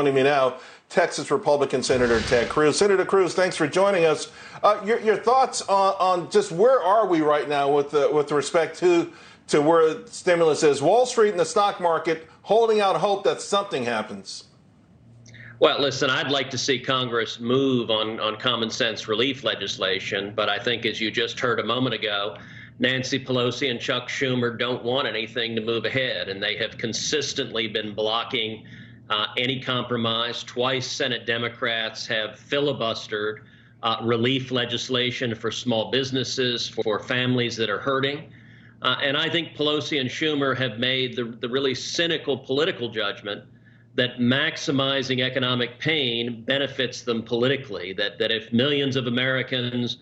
joining me now, Texas Republican Senator Ted Cruz. Senator Cruz, thanks for joining us. Your thoughts on just where are we right now with respect to where stimulus is? Wall Street and the stock market holding out hope that something happens. Well, listen, I'd like to see Congress move on common sense relief legislation, but I think, as you just heard a moment ago, Nancy Pelosi and Chuck Schumer don't want anything to move ahead, and they have consistently been blocking any compromise. Twice Senate Democrats have filibustered relief legislation for small businesses, for families that are hurting. And I think Pelosi and Schumer have made the really cynical political judgment that maximizing economic pain benefits them politically, that if millions of Americans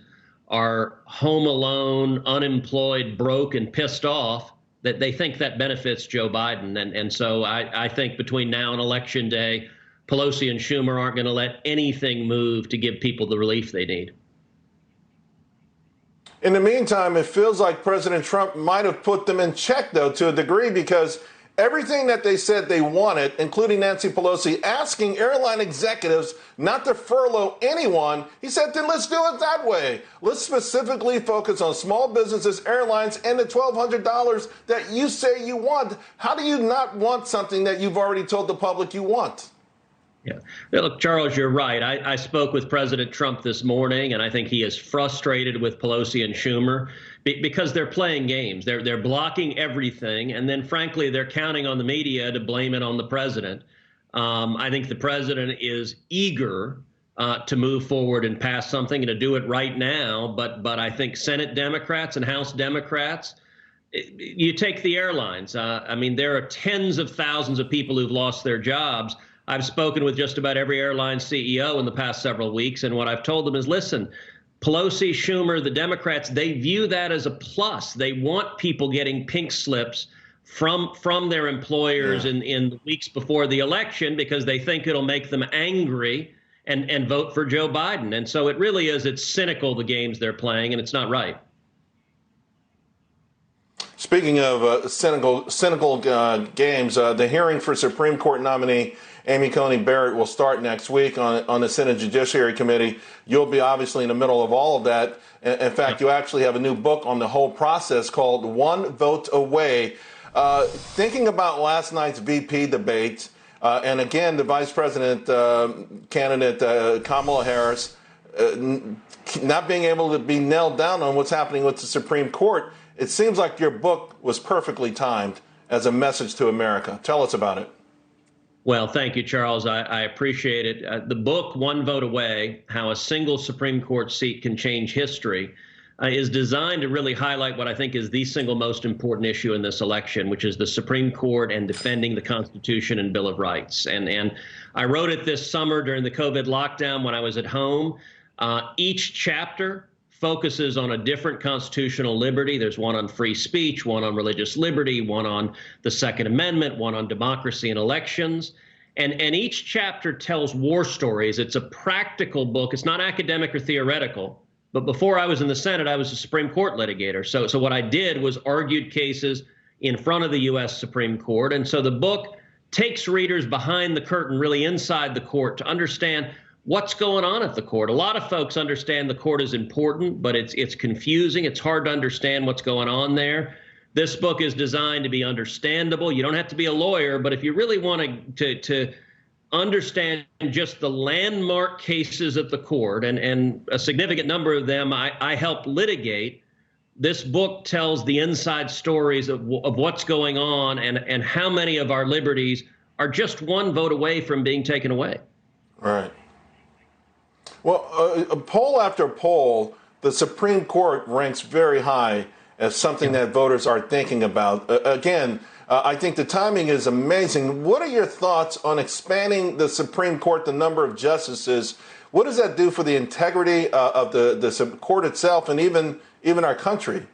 are home alone, unemployed, broke, and pissed off, that they think that benefits Joe Biden. And so I think between now and Election Day, Pelosi and Schumer aren't going to let anything move to give people the relief they need. In the meantime, it feels like President Trump might have put them in check, though, to a degree, because everything that they said they wanted, including Nancy Pelosi asking airline executives not to furlough anyone, he said, then let's do it that way. Let's specifically focus on small businesses, airlines, and the $1,200 that you say you want. How do you not want something that you've already told the public you want? Yeah. Look, Charles, you're right. I spoke with President Trump this morning, and I think he is frustrated with Pelosi and Schumer because they're playing games. They're blocking everything, and then, frankly, they're counting on the media to blame it on the president. I think the president is eager to move forward and pass something and to do it right now, but I think Senate Democrats and House Democrats, you take the airlines. I mean, there are tens of thousands of people who've lost their jobs. I've spoken with just about every airline CEO in the past several weeks, and what I've told them is, listen, Pelosi, Schumer, the Democrats, they view that as a plus. They want people getting pink slips from their employers in the weeks before the election because they think it'll make them angry and vote for Joe Biden. And so it really is, it's cynical, the games they're playing, and it's not right. Speaking of cynical games, the hearing for Supreme Court nominee Amy Coney Barrett will start next week on the Senate Judiciary Committee. You'll be obviously in the middle of all of that. In fact, you actually have a new book on the whole process called One Vote Away. Thinking about last night's VP debate, and again, the vice president candidate Kamala Harris not being able to be nailed down on what's happening with the Supreme Court, it seems like your book was perfectly timed as a message to America. Tell us about it. Well, thank you, Charles. I appreciate it. The book, One Vote Away, How a Single Supreme Court Seat Can Change History, is designed to really highlight what I think is the single most important issue in this election, which is the Supreme Court and defending the Constitution and Bill of Rights. And I wrote it this summer during the COVID lockdown when I was at home. Each chapter focuses on a different constitutional liberty. There's one on free speech, one on religious liberty, one on the Second Amendment, one on democracy and elections. And each chapter tells war stories. It's a practical book. It's not academic or theoretical. But before I was in the Senate, I was a Supreme Court litigator. So what I did was argued cases in front of the U.S. Supreme Court. And so the book takes readers behind the curtain, really inside the court, to understand what's going on at the court. A lot of folks understand the court is important, but it's confusing. It's hard to understand what's going on there. This book is designed to be understandable. You don't have to be a lawyer, but if you really want to understand just the landmark cases at the court, and a significant number of them I help litigate, this book tells the inside stories of what's going on and how many of our liberties are just one vote away from being taken away. Right. Well, poll after poll, the Supreme Court ranks very high as something that voters are thinking about. Again, I think the timing is amazing. What are your thoughts on expanding the Supreme Court, the number of justices? What does that do for the integrity of the court itself and even our country?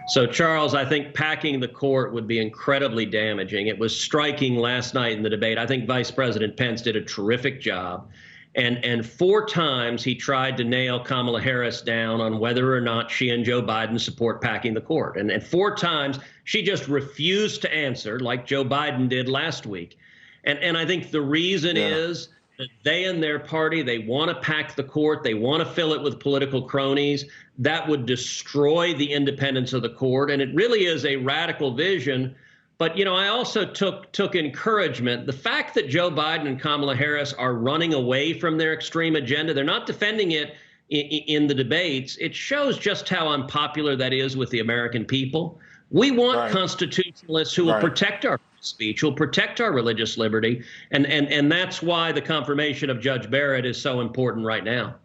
So, Charles, I think packing the court would be incredibly damaging. It was striking last night in the debate. I think Vice President Pence did a terrific job. And 4 times he tried to nail Kamala Harris down on whether or not she and Joe Biden support packing the court. And 4 times she just refused to answer, like Joe Biden did last week. And I think the reason is that they and their party, they want to pack the court. They want to fill it with political cronies. That would destroy the independence of the court. And it really is a radical vision. But, you know, I also took encouragement. The fact that Joe Biden and Kamala Harris are running away from their extreme agenda, they're not defending it in the debates. It shows just how unpopular that is with the American people. We want constitutionalists who will protect our speech, who will protect our religious liberty. And that's why the confirmation of Judge Barrett is so important right now.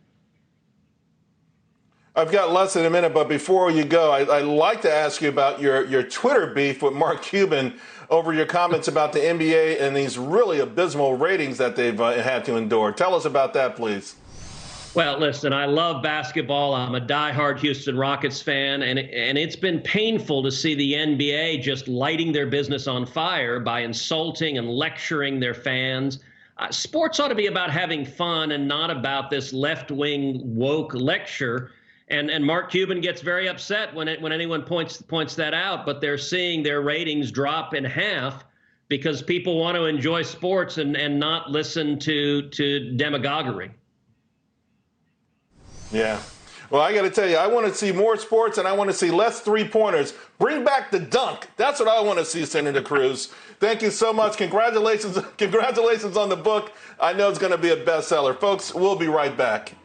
I've got less than a minute, but before you go, I'd like to ask you about your Twitter beef with Mark Cuban over your comments about the NBA and these really abysmal ratings that they've had to endure. Tell us about that, please. Well, listen, I love basketball. I'm a diehard Houston Rockets fan, and it's been painful to see the NBA just lighting their business on fire by insulting and lecturing their fans. Sports ought to be about having fun and not about this left-wing woke lecture. And Mark Cuban gets very upset when anyone points that out, but they're seeing their ratings drop in half because people want to enjoy sports and not listen to demagoguery. Yeah. Well, I got to tell you, I want to see more sports and I want to see less three-pointers. Bring back the dunk. That's what I want to see, Senator Cruz. Thank you so much. Congratulations on the book. I know it's going to be a bestseller. Folks, we'll be right back.